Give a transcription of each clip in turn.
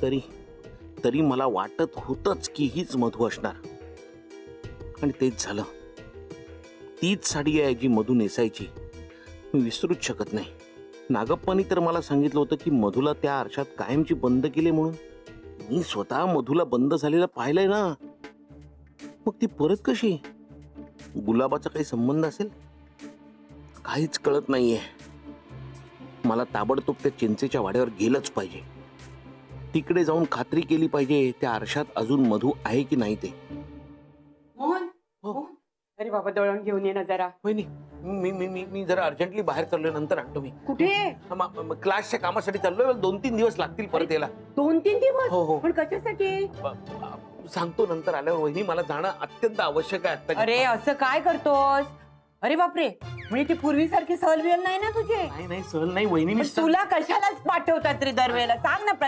तरी तरी मला वाटत होतंच की हीच मधू असणार, आणि तेच झालं. तीच साडी आहे जी मधू नेसायची, मी विसरूच शकत नाही. नागप्पानी तर मला सांगितलं होतं की मधूला त्या आरशात कायमची बंद केले म्हणून. मी स्वतः मधूला बंद झालेला पाहिलंय ना, मग ती परत कशी? गुलाबाचा काही संबंध असेल? काहीच कळत नाहीये. मला ताबडतोब त्या चिंचेच्या वाड्यावर गेलंच पाहिजे. तिकडे जाऊन खात्री केली पाहिजे त्या आरशात अजून मधू आहे की नाही ते. मोहन, अरे बाबा दळण घेऊन ये ना जरा. वहिनी, मी मी मी मी जरा अर्जंटली बाहेर चाललोय, नंतर आणतो मी. कुठे? क्लासच्या कामासाठी चाललोय, 2-3 दिवस लागतील परत यायला. 2-3 दिवस? हो हो. पण कशासाठी? सांगतो नंतर आल्यावर. वहिनी, मला जाणं अत्यंत आवश्यक आहे आता. अरे असं काय करतोस? अरे बापरे, म्हणजे ती पूर्वीसारखी सहल बिल नाही ना तुझे? नाही सहल नाही वहिनी. मी तुला कशालाच पाठवतात रे दरवेळेला? सांग ना.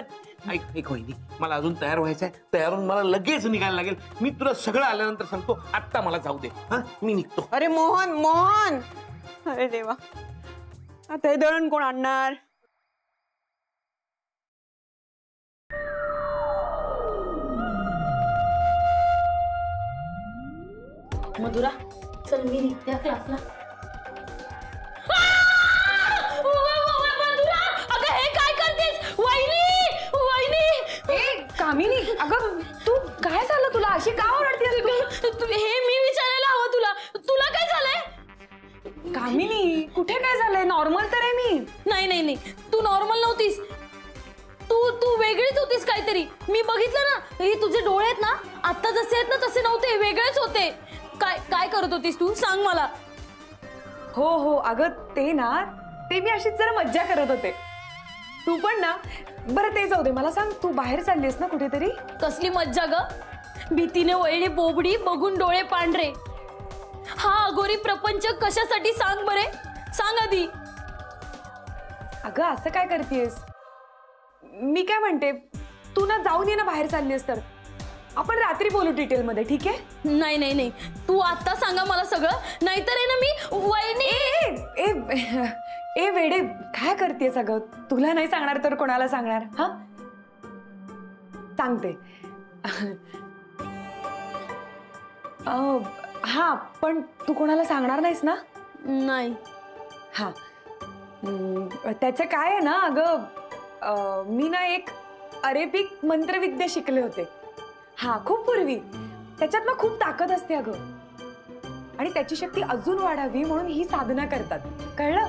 ऐक वहिनी, मला अजून तयार व्हायचंय. तयार होऊन मला लगेच निघायला लागेल. मी तुला सगळं आल्यानंतर सांगतो. आत्ता मला जाऊ दे. हा, मी निघतो. अरे मोहन, अरे देवा, आता हे दळण कोण आणणार? मधुरा, चल मी निघते क्लासला. मधुरा, अगं हे काय करतेस? वहिनी, कामिनी, अगं तू काय झालं तुला? अशी का ओरडतेस तू? हे मी विचारायला हवं तुला. तुला काय झालंय? कामिनी, कुठे काय झालंय? नॉर्मल तर आहे मी. नाही, तू नॉर्मल नव्हतीस. तू वेगळीच होतीस काहीतरी. मी बघितलं ना, हे तुझे डोळे आहेत ना, आता जसे आहेत ना तसे नव्हते, वेगळेच होते. काय करत होतीस तू? सांग मला. हो, अगं ते मी अशीच जरा मज्जा करत होते. तू पण ना. बरं ते जाऊ दे, मला सांग, तू बाहेर चाललीस ना कुठेतरी? कसली मज्जा ग? भीतीने वळली बोबडी, बघून डोळे पांढरे. हा अघोरी प्रपंच कशासाठी? सांग बरे, सांग आधी. अगं असं काय करतेस? मी काय म्हणते, तू ना जाऊन ये ना बाहेर चाललीस तर. आपण रात्री बोलू डिटेल मध्ये, ठीक आहे? नाही, तू आता सांगा मला सगळं, नाहीतर आहे ना मी वहिनी. ए वेडे, काय करतेस अगं? तुला नाही सांगणार तर कोणाला सांगणार? हा, सांगते. हा, पण तू कोणाला सांगणार नाहीस ना? नाही. हा, त्याचं काय आहे ना अगं, मी ना एक अरेबिक मंत्रविद्या शिकले होते. हा, खूप पूर्वी. त्याच्यात ना खूप ताकद असते अगं, आणि त्याची शक्ती अजून वाढावी म्हणून ही साधना करतात, कळलं?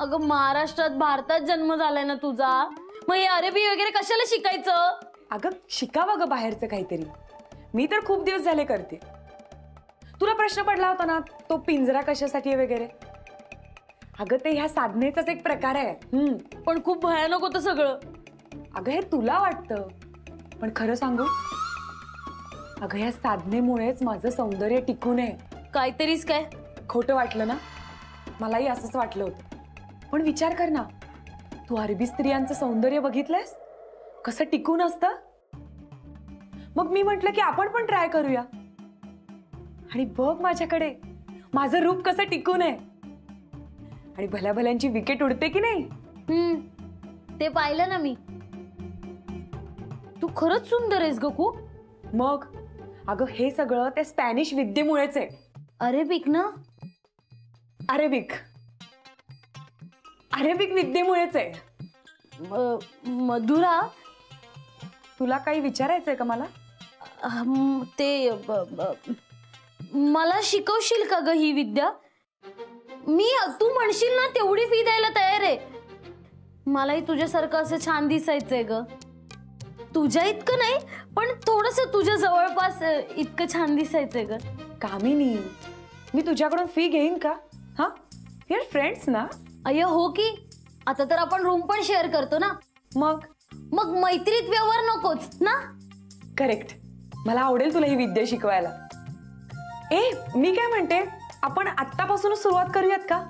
अगं महाराष्ट्रात, भारतात जन्म झालाय ना तुझा, मग हे अरेबी वगैरे कशाला शिकायचं? अगं शिकावं ग बाहेरचं काहीतरी. मी तर खूप दिवस झाले करते. तुला प्रश्न पडला होता ना, तो पिंजरा कशासाठी वगैरे. अगं ते ह्या साधनेचाच एक प्रकार आहे. पण खूप भयानक होतं सगळं. अगं हे तुला वाटतं, पण खरं सांगू, अगं ह्या साधनेमुळेच माझं सौंदर्य टिकून आहे. काहीतरीच काय? खोटं वाटलं ना? मलाही असंच वाटलं होतं. पण विचार कर ना, तू अरबी स्त्रियांचं सौंदर्य बघितलंयस कसं टिकून असतं? मग मी म्हटलं की आपण पण ट्राय करूया. आणि बघ माझ्याकडे, माझं रूप कसं टिकून आहे. आणि भल्या भल्यांची विकेट उडते की नाही? ते पाहिलं ना मी. तू खरंच सुंदर आहेस ग खूप. मग अगं हे सगळं त्या स्पॅनिश विद्येमुळेच आहे. अरेबिक ना? अरेबिक विद्येमुळेच आहे. मधुरा, तुला काही विचारायचंय का मला? ते मला शिकवशील का ग ही विद्या? तू म्हणशील ना तेवढी फी द्यायला तयार आहे. मलाही तुझ्यासारखं असं छान दिसायचंय ग. तुझ्या इतकं नाही, पण थोडस तुझ्या जवळपास इतकं छान दिसायचंय ग. कामिनी, मी तुझ्याकडून फी घेईन का? हा, वी आर फ्रेंड्स ना. अय्या हो की. आता तर आपण रूम पण शेअर करतो ना. मग मैत्रीत व्यवहार नकोच ना? करेक्ट. मला आवडेल तुला ही विद्या शिकवायला. मी काय म्हणते, आपण आत्तापासूनच सुरुवात करूयात का?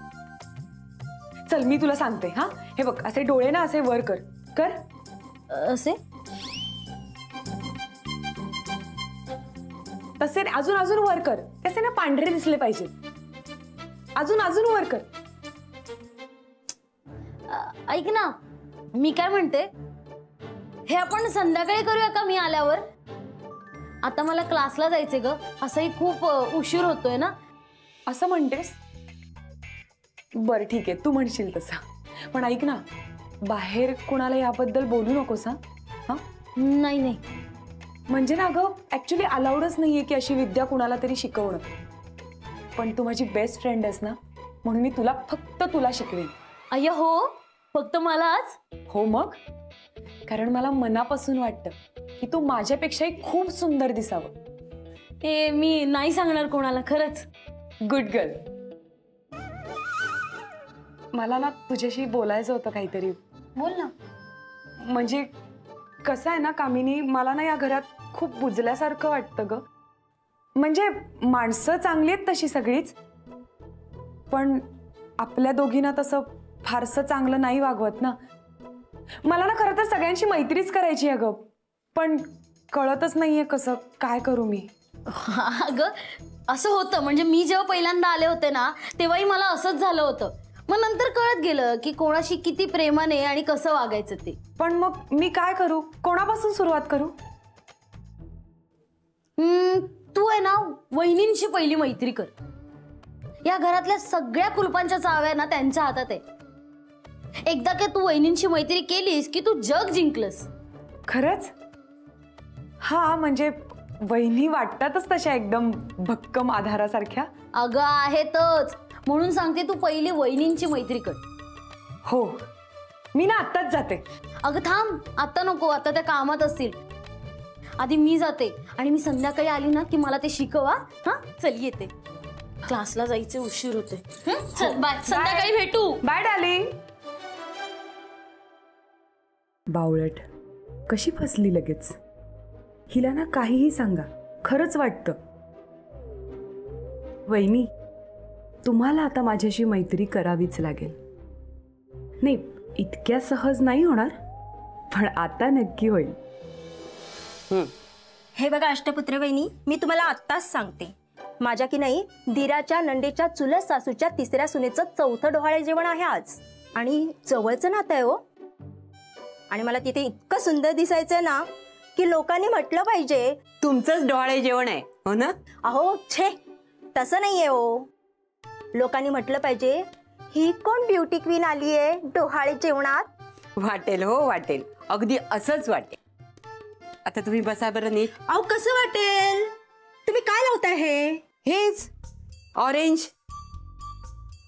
चल मी तुला सांगते. हा, हे बघ, असे डोळे ना असे वर कर. असे तसे अजून वर कर. तसे ना पांढरे दिसले पाहिजे. अजून वर कर. ऐक ना, मी काय म्हणते, हे आपण संध्याकाळी करूया का मी आल्यावर? आता मला क्लासला जायचे ग, असंही खूप उशीर होतोय ना. असं म्हणतेस? बरं ठीक आहे, तू म्हणशील तसा. पण ऐक ना, बाहेर कुणाला याबद्दल बोलू नकोस हा. नाही नाही, म्हणजे ना अगं ऍक्च्युली अलाउडच नाहीये की अशी विद्या कुणाला तरी शिकवणं. पण तू माझी बेस्ट फ्रेंड आहेस ना, म्हणून मी फक्त तुला शिकवेन. अय्या हो, फक्त मलाच? हो मग, कारण मला मनापासून वाटतं की तू माझ्यापेक्षाही खूप सुंदर दिसावं. हे मी नाही सांगणार कोणाला, खरंच. Good girl. मला ना तुझ्याशी बोलायचं होतं काहीतरी. बोल ना. म्हणजे कसं आहे ना कामिनी, मला ना या घरात खूप बुजल्यासारखं वाटतं ग. म्हणजे माणसं चांगली आहेत तशी सगळीच, पण आपल्या दोघींना तसं फारसं चांगलं नाही वागवत ना. मला ना खरं तर सगळ्यांशी मैत्रीच करायची आहे ग, पण कळतच नाहीये कसं काय करू मी. अगं असं होतं, म्हणजे मी जेव्हा पहिल्यांदा आले होते ना तेव्हाही मला असंच झालं होतं. मग नंतर कळत गेलं की कोणाशी किती प्रेमाने आणि कसं वागायचं ते. पण मग मी काय करू, कोणापासून सुरुवात करू? तू आहे ना वहिनींची पहिली मैत्री कर. या घरातल्या सगळ्या कुलपांच्या चाव्या ना त्यांच्या हातात आहे. एकदा का तू वहिनींची मैत्री केलीस की तू जग जिंकलंस. खरंच? हा म्हणजे वहिनी वाटतातच तशा एकदम भक्कम आधारासारख्या. अगं आहेतच, म्हणून सांगते तू पहिली वहिनींची मैत्री कर. हो, मी ना आत्ताच जाते. अगं थांब, आता नको, आता त्या कामात असतील. आधी मी जाते आणि मी संध्याकाळी आली ना की मला ते शिकवा. हा चल येते, क्लासला जायचे उशीर होते. चल बाय, संध्याकाळी भेटू. Bye darling. बावळट, कशी फसली लगेच. हिला ना काहीही सांगा, खरंच वाटतं. वहिनी, तुम्हाला आता माझ्याशी मैत्री करावीच लागेल. नाही, इतक्या सहज नाही होणार, पण आता नक्की होईल. हे बघा अष्टपुत्र वहिनी, मी तुम्हाला आत्ताच सांगते, माझ्या की नाही दिराच्या नंदेच्या चुलत सासूच्या तिसऱ्या सुनेचं चौथं डोहाळे जेवण आहे आज. आणि जवळचं नातं आहे हो. आणि मला तिथे इतकं सुंदर दिसायचं ना की लोकांनी म्हटलं पाहिजे तुमचंच डोहाळे जेवण आहे, हो ना? अहो छे, तसं नाहीये हो. लोकांनी म्हटलं पाहिजे ही कोण ब्युटी क्वीन आली आहे डोहाळे जेवणात. वाटेल हो, वाटेल, अगदी असंच वाटेल. आता तुम्ही बसा बरं नीट. अहो कसं वाटेल? तुम्ही काय लावताय हे? हेच ऑरेंज,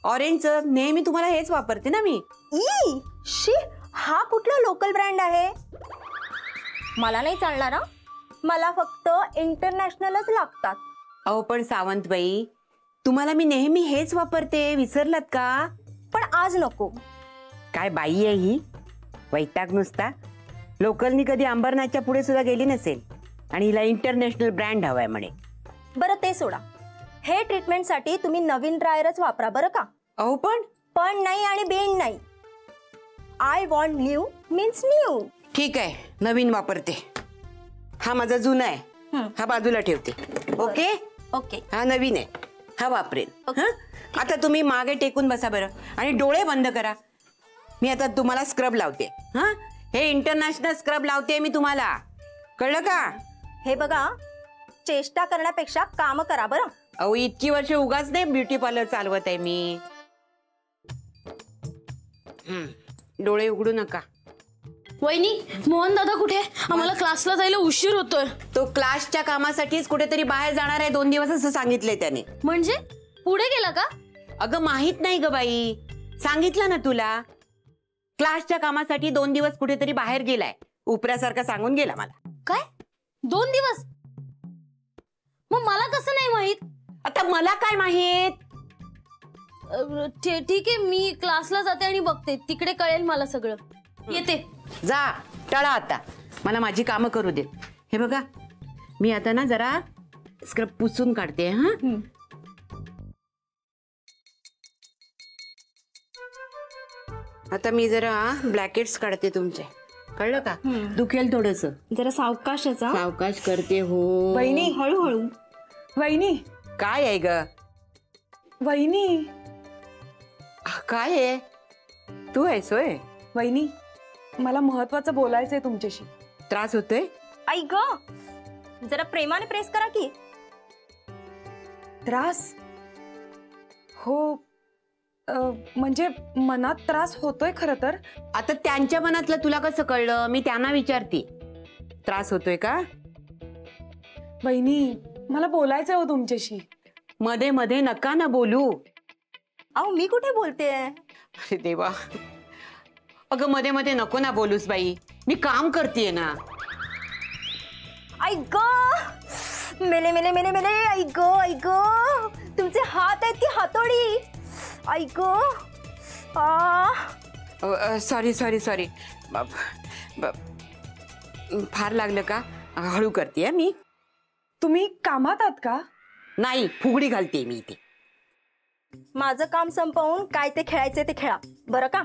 ऑरेंजचं नेहमी तुम्हाला हेच वापरते ना मी. ई शी, हा कुठला लोकल ब्रँड आहे? मला नाही चालणार हा. मला फक्त इंटरनॅशनलच लागतात. अहो पण सावंतबाई, तुम्हाला मी नेहमी हेच वापरते, विसरलात का? पण आज नको. काय बाई आहे ही, वैताग नुसता. लोकलनी कधी अंबरनाथच्या पुढे सुद्धा गेली नसेल आणि हिला इंटरनॅशनल ब्रँड हवाय म्हणे. बरं ते सोडा, हे ट्रीटमेंटसाठी तुम्ही नवीन ड्रायरच वापरा बरं का. अहो पण नाही आणि बेन नाही. I want new means new. ठीक आहे, नवीन वापरते. हा माझा जुना आहे, हा बाजूला ठेवते. Okay okay. हा नवीन आहे, हा वापरेल. हं? आता तुम्ही मागे टेकून बसा बरं आणि डोळे बंद करा. मी आता तुम्हाला स्क्रब लावते. हा, हे इंटरनॅशनल स्क्रब लावते मी तुम्हाला, कळलं का? हे बघा, चेष्टा करण्यापेक्षा काम करा बरं. अहो इतकी वर्ष उगाच नाही ब्युटी पार्लर चालवत आहे मी. डोळे उघडू नका. वहिनी, मोहन दादा कुठे? आम्हाला क्लासला जायला उशीर होतोय. तो क्लासच्या कामासाठीच कुठेतरी बाहेर जाणार आहे 2 दिवस असं सांगितलंय त्याने. म्हणजे पुढे गेला का? अगं माहित नाही ग बाई, सांगितलं ना तुला. क्लासच्या कामासाठी 2 दिवस कुठेतरी बाहेर गेलाय, उपऱ्यासारखा सांगून गेला मला. काय 2 दिवस? मग मला कसं नाही माहित? आता मला काय माहित. ठीक आहे, मी क्लासला जाते आणि बघते, तिकडे कळेल मला सगळं. येते. जा टळा आता, मला माझी कामं करू दे. हे बघा, मी आता ना जरा स्क्रब पुसून काढते. हा, आता मी जरा ब्लॅकेट्स काढते तुमचे, कळलं का? दुखेल थोडस, जरा सावकाशचा. सावकाश करते. हो वहिनी, हळूहळू. वहिनी, काय आहे ग? वहिनी, काय आहे? तू आहेस होय? वहिनी, मला महत्वाचं बोलायचंय तुमच्याशी. त्रास होतोय? आई ग, जरा प्रेमाने प्रेस करा की. त्रास? हो, म्हणजे मनात त्रास होतोय खरं तर. आता त्यांच्या मनातलं तुला कसं कळलं? मी त्यांना विचारते. त्रास होतोय का? वहिनी, मला बोलायचंय हो तुमच्याशी. मध्ये मध्ये नका ना बोलू. अहो मी कुठे बोलते. अरे देवा, अगं मध्ये मध्ये नको ना बोलूस बाई, मी काम करतेय ना. आई ग, मेले मेले मेले मेले. आई ग, तुमचे हात आहेत की हातोडी. आई ग. Sorry sorry sorry. फार लागलं का? हळू करते मी. तुम्ही कामात आहात का? नाही, फुगडी घालते मी इथे. माझं काम संपवून काय ते खेळायचे ते खेळा बरं का.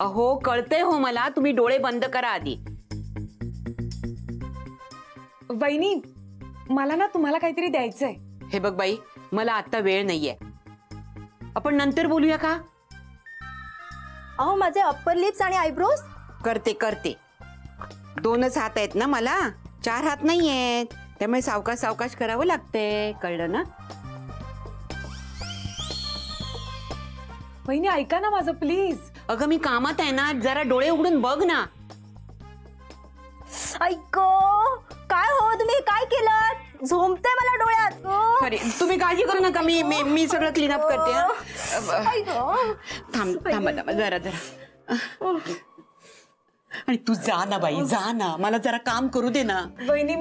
अहो कळतंय हो मला, तुम्ही डोळे बंद करा आधी. वहिनी, मला ना तुम्हाला काहीतरी द्यायचंय. हे बघ बाई, मला आता वेळ नाहीये, आपण नंतर बोलूया का? अहो माझे अप्पर लिप्स आणि आयब्रोज. करते करते. 2च हात आहेत ना मला, 4 हात नाही आहेत, त्यामुळे सावकाश सावकाश करावं लागतंय, कळलं ना? वहिनी ऐका ना माझं प्लीज. अगं मी कामात आहे ना, जरा डोळे उघडून बघ ना. ऐक, काय हो तुम्ही काय केलं? झोंबते मला डोळ्यात. सॉरी, तुम्ही काळजी करू नका, मी सगळं क्लीन अप करते. थांब थांब थांब जरा जरा. आणि तू जा ना बाई, जा ना, मला जरा काम करू दे ना. वहिनी,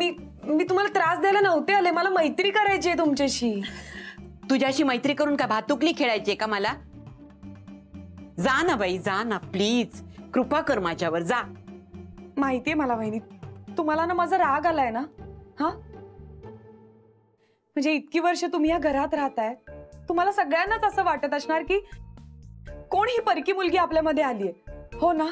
मी तुम्हाला त्रास द्यायला नव्हते आले, मला मैत्री करायची आहे तुमच्याशी. तुझ्याशी मैत्री करून का भातुकली खेळायची का मला? जा ना बाई, जा ना प्लीज, कृपा कर माझ्यावर, जा. माहितीये मला वहिनी, तुम्हाला ना माझा राग आलाय ना. हा, म्हणजे इतकी वर्ष तुम्ही या घरात राहताय, तुम्हाला सगळ्यांनाच असं वाटत असणार की कोण ही परकी मुलगी आपल्यामध्ये आलीये, हो ना?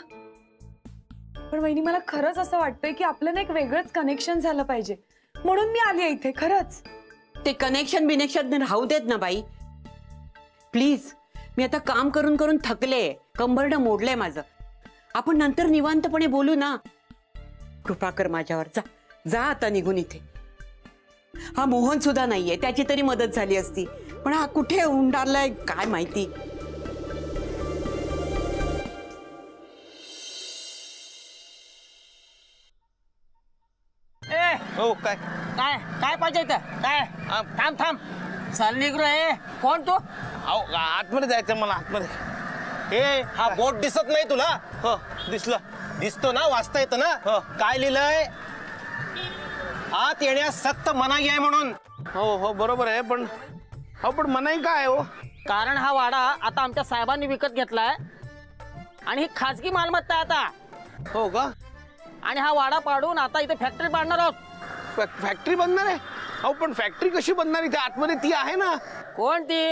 पण वहिनी, मला खरंच असं वाटतंय की आपलं ना एक वेगळंच कनेक्शन झालं पाहिजे, म्हणून मी आली इथे. खरंच ते कनेक्शन बिनेक्शन राहू देत ना बाई, प्लीज. मी आता काम करून करून थकले, कंबरडं मोडलंय माझं. आपण नंतर निवांतपणे बोलू ना. कृपा कर माझ्यावर, जा जा आता निघून इथे. हा मोहन सुद्धा नाहीये, त्याची तरी मदत झाली असती, पण हा कुठे उंडारलाय काय माहिती. हो काय काय काय पाहिजे इथं? काय थांब थांब, चल निघलो. कोण तू? अहो आतमध्ये जायचं मला, आतमध्ये. हे हा बोट दिसत नाही तुला? हो दिसलं. दिसतो ना, वाचता येतं ना? हो. काय लिहिलंय? आत येण्यास सक्त मनाई आहे म्हणून. हो हो बरोबर आहे, पण हो पण मनाई काय हो? कारण हा वाडा आता आमच्या साहेबांनी विकत घेतलाय आणि ही खाजगी मालमत्ता आहे आता. हो का? आणि हा वाडा पाडून आता इथे फॅक्टरी बांधणार आहोत. फॅक्टरी बनणार आहे? अहो पण फॅक्टरी कशी बनणार? इथे आतमध्ये ती आहे ना. कोण ती?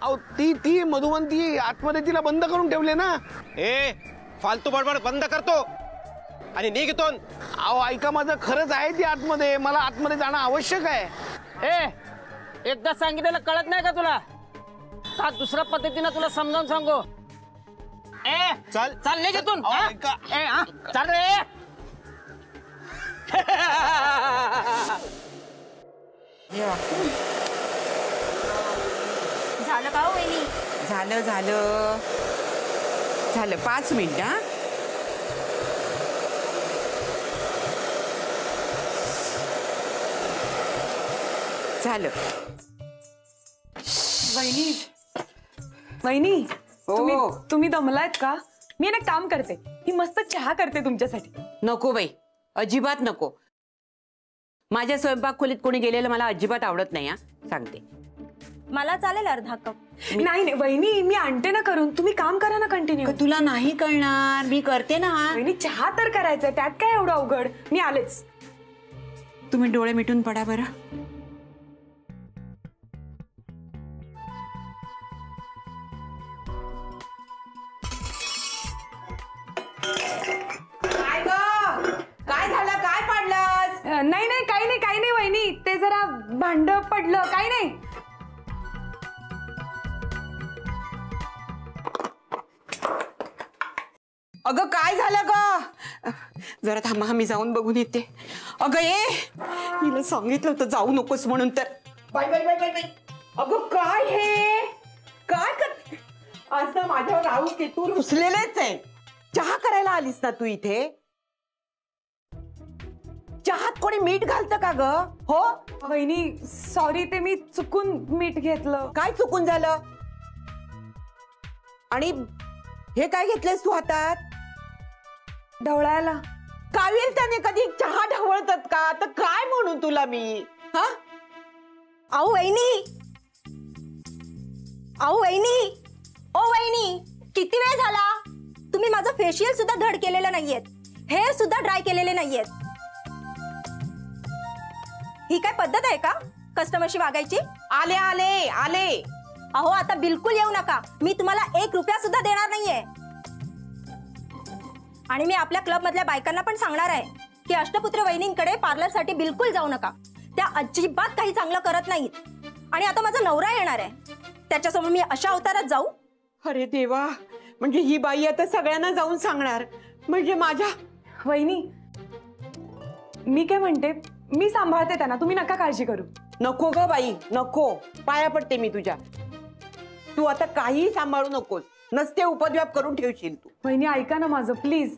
अहो ती मधुवंती आतमध्ये, तिला बंद करून ठेवले ना. ए फालतू बडबड बंद करतो आणि निघ इथून. अहो ऐका, माझं खरंच आहे ती आतमध्ये, मला आतमध्ये जाणं आवश्यक आहे. एकदा सांगितलेलं कळत नाही का तुला? का दुसऱ्या पद्धतीनं तुला समजावून सांगू? चल चल निघ इथून. अहो, ऐका. चल रे. झालं का हो वहिनी? झालं झालं झालं, 5 मिनिट. हा झालं. वहिनी, वहिनी, तुम्ही दमलायत का? मी ना काम करते, ही मस्त चहा करते तुमच्यासाठी. नको बाई, अजिबात नको. माझ्या स्वयंपाक खोलीत कोणी गेलेलं मला अजिबात आवडत नाही. हा सांगते. मला चालेल अर्धा कप. नाही नाही वहिनी, मी आणते ना करून, तुम्ही काम करा ना कंटिन्यू. तुला नाही कळणार, मी करते ना. वहिनी चहा तर करायचंय, त्यात काय एवढं अवघड? मी आलेच. तुम्ही डोळे मिटून पडा बरं. काय झालं? काय पडलंस? नाही नाही, काही नाही वहिनी, ते जरा भांड पडलं, काही नाही. अगं काय झालं ग? जरा थांबा, मी जाऊन बघून येते. अगं ये, हिला सांगितलं होतं जाऊ नकोस म्हणून तर. Bye bye bye bye bye. अगं काय हे, काय कर, आज ना माझ्यावर राहू केतून रुसलेलेच आहे. चहा करायला आलीस ना तू इथे? चहात कोणी मीठ घालतं का ग? हो वहिनी सॉरी, ते मी चुकून मीठ घेतलं. काय चुकून झालं? आणि हे काय घेतलंस तू हातात? ढवळायला. कावेल त्याने कधी चहा ढवळतात का? तर काय म्हणू तुला मी? हा, अहो वहिनी, अहो वहिनी, ओ वहिनी, किती वेळ झाला? तुम्ही माझं फेशियल सुद्धा धड केलेलं नाहीयेत, हेअर सुद्धा ड्राय केलेले नाहीयेत. ही काय पद्धत आहे का कस्टमरशी वागायची? आले आले आले. अहो आता बिलकुल येऊ नका, मी तुम्हाला 1 रुपया सुद्धा देणार नाहीये. आणि मी आपल्या क्लब मधल्या बायकांना पण सांगणार आहे की अष्टपुत्र वहिनींकडे पार्लरसाठी बिलकुल जाऊ नका. त्या अजिबात काही चांगलं करत नाहीत. आणि आता माझा नवरा येणार आहे, त्याच्यासमोर मी अशा अवतारात जाऊ? अरे देवा, म्हणजे ही बाई आता सगळ्यांना जाऊन सांगणार? म्हणजे माझ्या वहिनी मी काय म्हणते, मी सांभाळते त्यांना, तुम्ही नका काळजी करू. नको ग बाई, नको. पाया पडते मी तुझ्या. तू आता काही सांभाळू नकोस, नसते उपद्व्याप करून ठेवशील तू. वहिनी ऐका ना माझं प्लीज,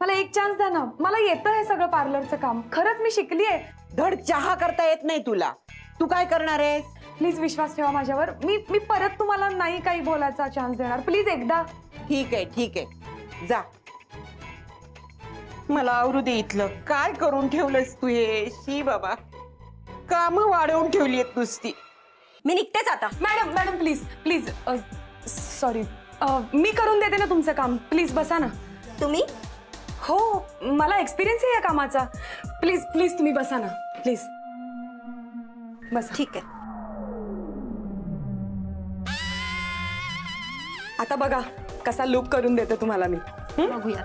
मला एक चान्स द्या ना. मला येतं हे सगळं पार्लरचं काम, खरंच मी शिकली आहे. धड चहा करता येत नाही तुला, तू काय करणार आहेस? प्लीज विश्वास ठेवा माझ्यावर. मी परत तुम्हाला नाही काही बोलायचा चान्स देणार, प्लीज एकदा. ठीक आहे ठीक आहे, जा. मला आवरू दे इथलं. काय करून ठेवलंस तू हे? शी बाबा, काम वाढवून ठेवली आहेत नुसती. मी निघतेच आता. Madam madam please please, sorry, मी करून देते ना तुमचं काम. प्लीज बसा ना. तुम्ही? हो, मला एक्सपिरियन्स आहे या कामाचा. प्लीज प्लीज तुम्ही बसा ना, प्लीज बस. ठीक आहे. आता बघा कसा लुक करून देते तुम्हाला मी. बघूया.